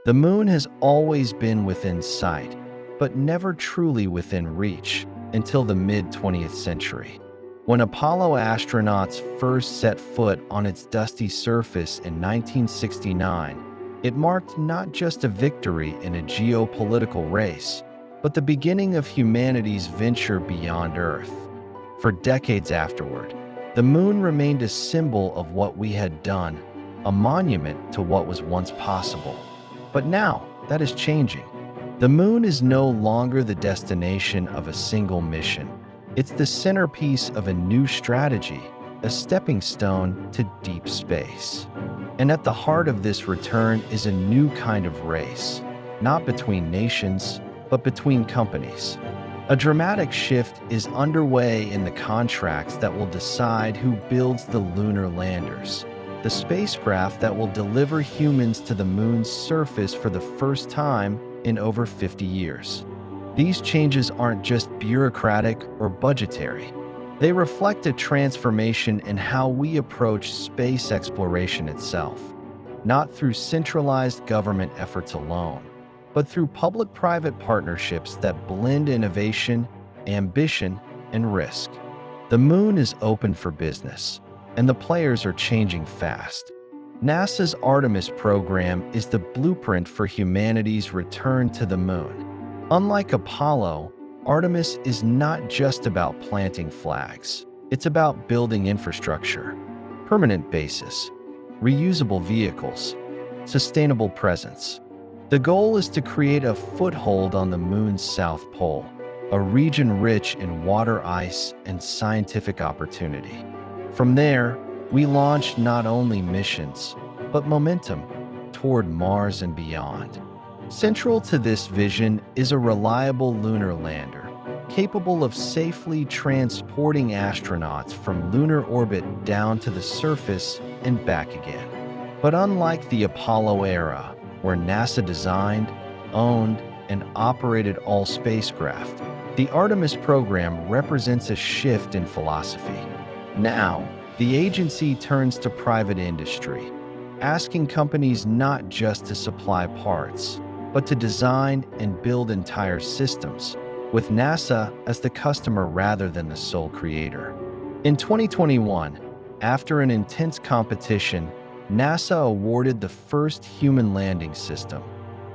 The moon has always been within sight, but never truly within reach until the mid-20th century. When Apollo astronauts first set foot on its dusty surface in 1969, it marked not just a victory in a geopolitical race, but the beginning of humanity's venture beyond Earth. For decades afterward, the moon remained a symbol of what we had done, a monument to what was once possible. But now, that is changing. The moon is no longer the destination of a single mission. It's the centerpiece of a new strategy, a stepping stone to deep space. And at the heart of this return is a new kind of race, not between nations, but between companies. A dramatic shift is underway in the contracts that will decide who builds the lunar landers, the spacecraft that will deliver humans to the moon's surface for the first time in over 50 years. These changes aren't just bureaucratic or budgetary. They reflect a transformation in how we approach space exploration itself, not through centralized government efforts alone, but through public-private partnerships that blend innovation, ambition, and risk. The moon is open for business, and the players are changing fast. NASA's Artemis program is the blueprint for humanity's return to the moon. Unlike Apollo, Artemis is not just about planting flags. It's about building infrastructure, permanent bases, reusable vehicles, sustainable presence. The goal is to create a foothold on the moon's south pole, a region rich in water ice and scientific opportunity. From there, we launch not only missions, but momentum toward Mars and beyond. Central to this vision is a reliable lunar lander, capable of safely transporting astronauts from lunar orbit down to the surface and back again. But unlike the Apollo era, where NASA designed, owned, and operated all spacecraft, the Artemis program represents a shift in philosophy. Now, the agency turns to private industry, asking companies not just to supply parts, but to design and build entire systems, with NASA as the customer rather than the sole creator. In 2021, after an intense competition, NASA awarded the first Human Landing System,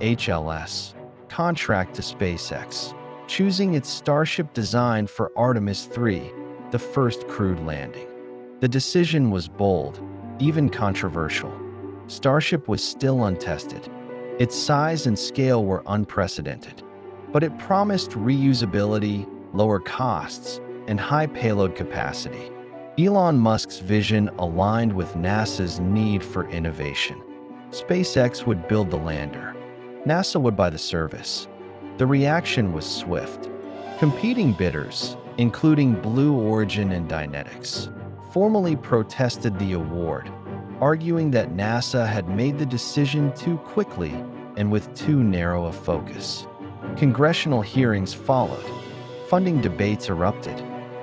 HLS, contract to SpaceX, choosing its Starship design for Artemis 3, the first crewed landing. The decision was bold, even controversial. Starship was still untested. Its size and scale were unprecedented, but it promised reusability, lower costs, and high payload capacity. Elon Musk's vision aligned with NASA's need for innovation. SpaceX would build the lander. NASA would buy the service. The reaction was swift. Competing bidders, including Blue Origin and Dynetics, formally protested the award, arguing that NASA had made the decision too quickly and with too narrow a focus. Congressional hearings followed. Funding debates erupted,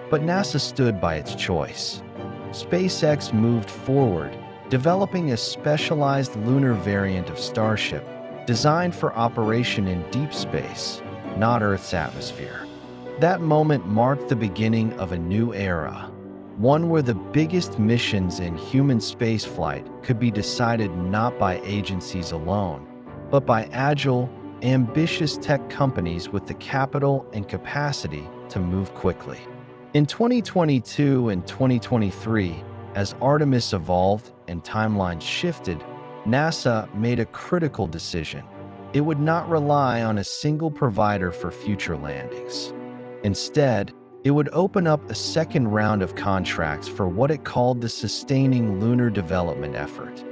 but NASA stood by its choice. SpaceX moved forward, developing a specialized lunar variant of Starship designed for operation in deep space, not Earth's atmosphere. That moment marked the beginning of a new era, one where the biggest missions in human spaceflight could be decided not by agencies alone, but by agile, ambitious tech companies with the capital and capacity to move quickly. In 2022 and 2023, as Artemis evolved and timelines shifted, NASA made a critical decision. It would not rely on a single provider for future landings. Instead, it would open up a second round of contracts for what it called the Sustaining Lunar Development Effort.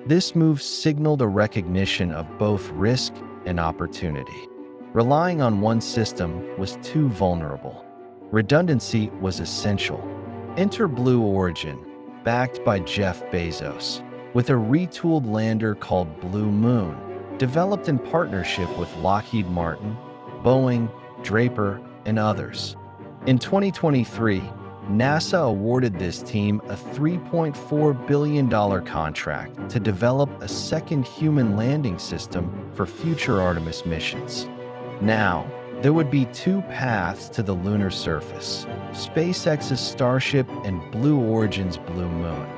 This move signaled a recognition of both risk and opportunity. Relying on one system was too vulnerable. Redundancy was essential. Enter Blue Origin, backed by Jeff Bezos, with a retooled lander called Blue Moon, developed in partnership with Lockheed Martin, Boeing, Draper, and others. In 2023, NASA awarded this team a $3.4 billion contract to develop a second human landing system for future Artemis missions. Now, there would be two paths to the lunar surface: SpaceX's Starship and Blue Origin's Blue Moon,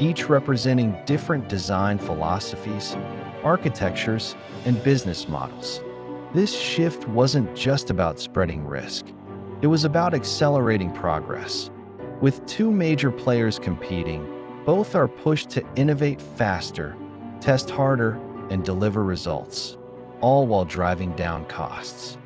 each representing different design philosophies, architectures, and business models. This shift wasn't just about spreading risk. It was about accelerating progress. With two major players competing, both are pushed to innovate faster, test harder, and deliver results, all while driving down costs.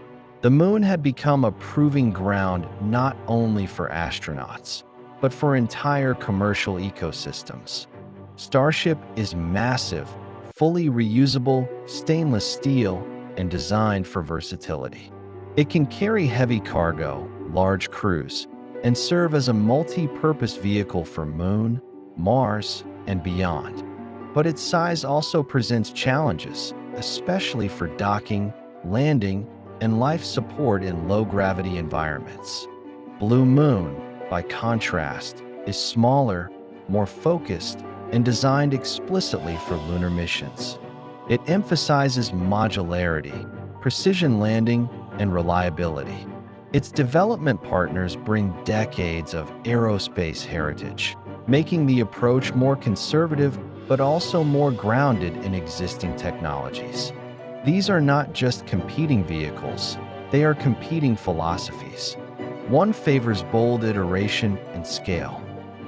The moon had become a proving ground not only for astronauts, but for entire commercial ecosystems. Starship is massive, fully reusable, stainless steel, and designed for versatility. It can carry heavy cargo, large crews, and serve as a multi-purpose vehicle for Moon, Mars, and beyond. But its size also presents challenges, especially for docking, landing, and life support in low-gravity environments. Blue Moon, by contrast, is smaller, more focused, and designed explicitly for lunar missions. It emphasizes modularity, precision landing, and reliability. Its development partners bring decades of aerospace heritage, making the approach more conservative but also more grounded in existing technologies. These are not just competing vehicles, they are competing philosophies. One favors bold iteration and scale.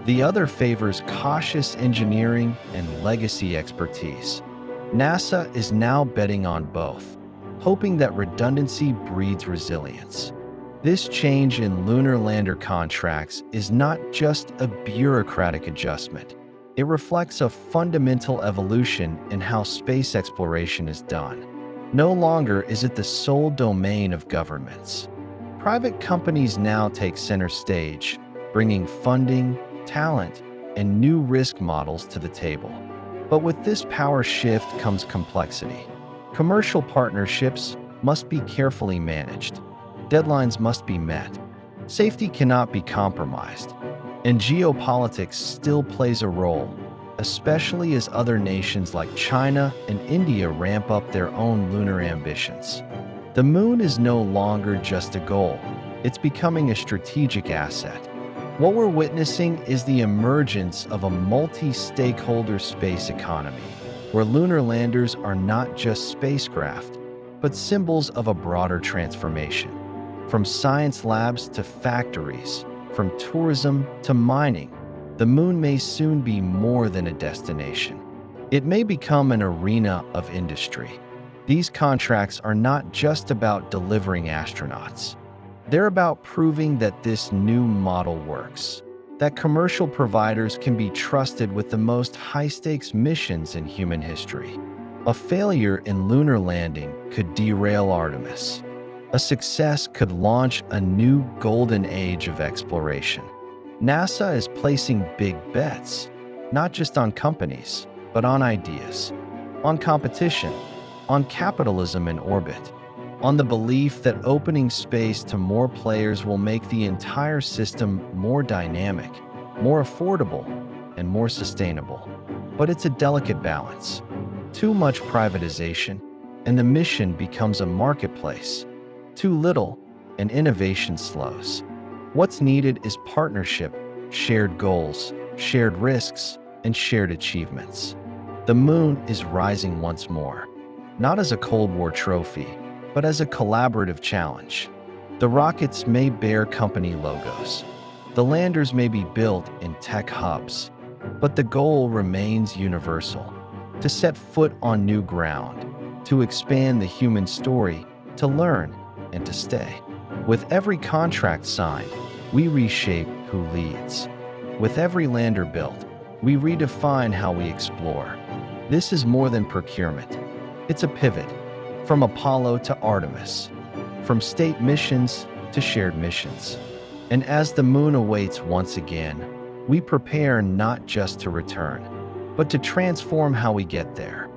The other favors cautious engineering and legacy expertise. NASA is now betting on both, hoping that redundancy breeds resilience. This change in lunar lander contracts is not just a bureaucratic adjustment. It reflects a fundamental evolution in how space exploration is done. No longer is it the sole domain of governments. Private companies now take center stage, bringing funding, talent, and new risk models to the table. But with this power shift comes complexity. Commercial partnerships must be carefully managed. Deadlines must be met. Safety cannot be compromised. And geopolitics still plays a role, especially as other nations like China and India ramp up their own lunar ambitions. The moon is no longer just a goal. It's becoming a strategic asset. What we're witnessing is the emergence of a multi-stakeholder space economy, where lunar landers are not just spacecraft, but symbols of a broader transformation. From science labs to factories, from tourism to mining, the moon may soon be more than a destination. It may become an arena of industry. These contracts are not just about delivering astronauts. They're about proving that this new model works, that commercial providers can be trusted with the most high-stakes missions in human history. A failure in lunar landing could derail Artemis. A success could launch a new golden age of exploration. NASA is placing big bets, not just on companies, but on ideas, on competition, on capitalism in orbit, on the belief that opening space to more players will make the entire system more dynamic, more affordable, and more sustainable. But it's a delicate balance. Too much privatization, and the mission becomes a marketplace. Too little, and innovation slows. What's needed is partnership, shared goals, shared risks, and shared achievements. The moon is rising once more, not as a Cold War trophy, but as a collaborative challenge. The rockets may bear company logos. The landers may be built in tech hubs, but the goal remains universal: to set foot on new ground, to expand the human story, to learn, and to stay. With every contract signed, we reshape who leads. With every lander built, we redefine how we explore. This is more than procurement. It's a pivot, from Apollo to Artemis, from state missions to shared missions. And as the moon awaits once again, we prepare not just to return, but to transform how we get there.